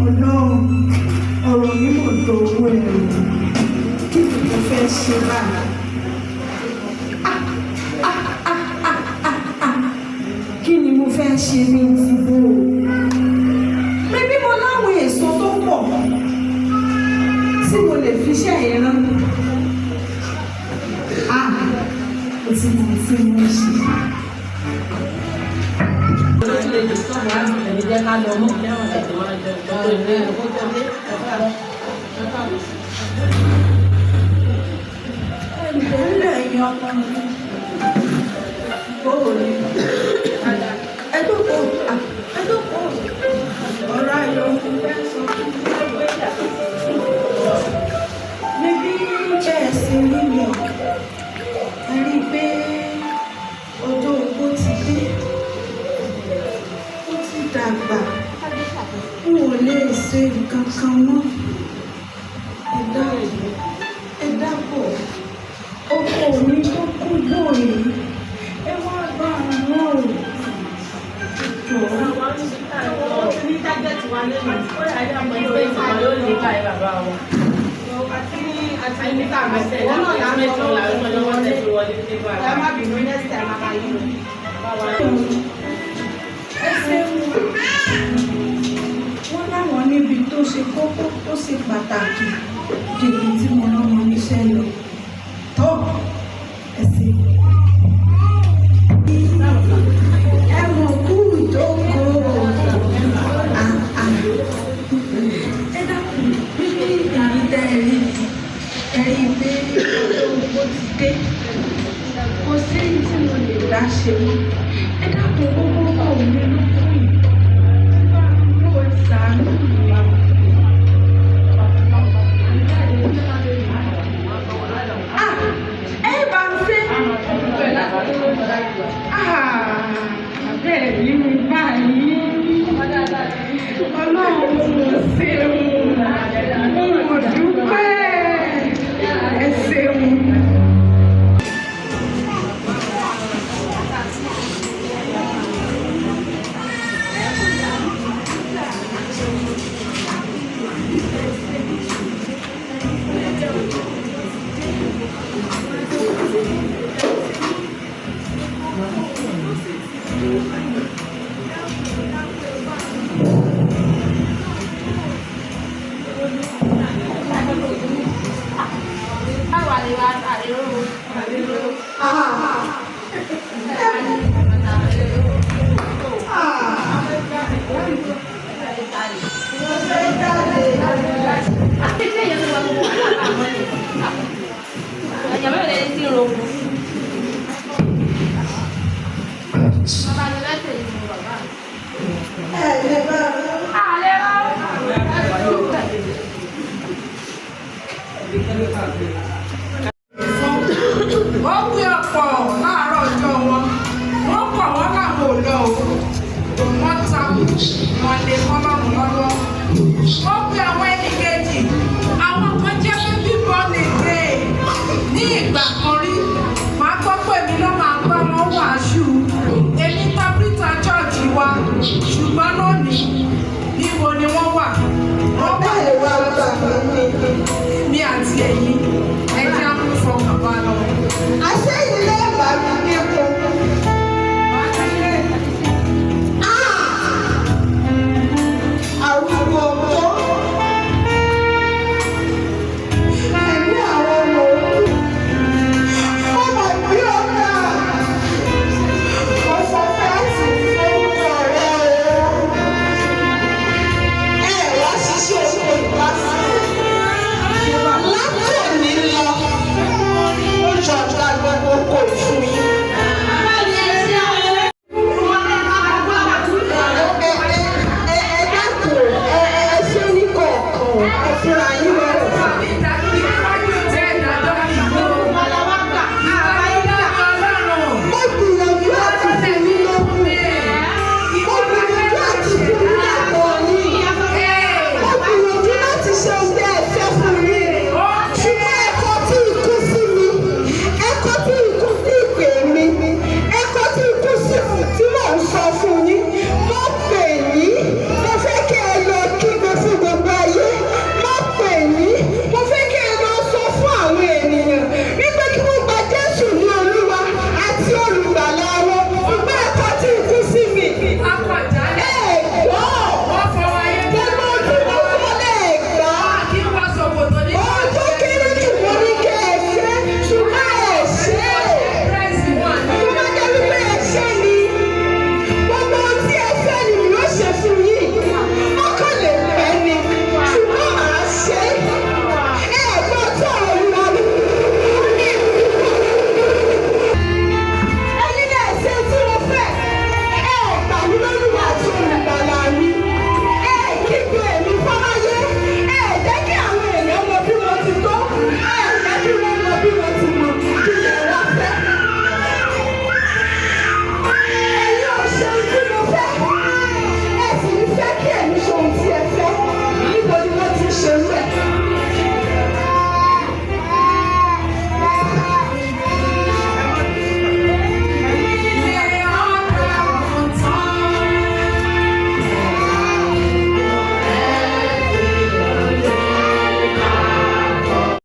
Ọlọ́run ọ̀rọ̀ mi mọ̀ tó owó ẹ̀rọ kí ni mo fẹ́ ṣe báyìí. Kí ni mo fẹ́ ṣe ní ìdìbò? Bébí mo láwọn èso tó pọ̀ tí mo lè fi ṣe ìran. Mo ti mọ̀ tí mo ṣe. Ìbẹ̀rẹ̀ ẹ̀yìn ọmọ mi. Bóòlù. Ẹ̀dókòó. Ọ̀rọ̀ ayọ̀ ń fẹ́ sọ. Níbi bẹ́ẹ̀ sí nílẹ̀, ẹ rí i pé ọjọ́ ogbó ti dé. Ó ti dàgbà. N ò lè ṣe nǹkan kan mọ́. Ẹ dábọ̀. Ọkọ mi tó kú bòyí. Ẹ wá bá àwọn òòrùn. Ní tágẹ́tì wa lẹ́nu, ó yà á yà mọ́ ìwé ìgbà yóò lè ká ẹ bàbá wọn. Àti níta àgbẹ̀sẹ̀ wọ́n náà yà á mẹ́tọ́ làwọn ọmọ lọ́wọ́ tẹ̀sí wọlé nígbà rẹ̀. Ẹ má bínú ní ẹ̀sìn àmà máa yí lọ. Ẹ ṣe wọ́n láwọn níbi tó ṣe kókó tó ṣe pàtàkì jèbi tí mo rán wọn níṣẹ́ lọ.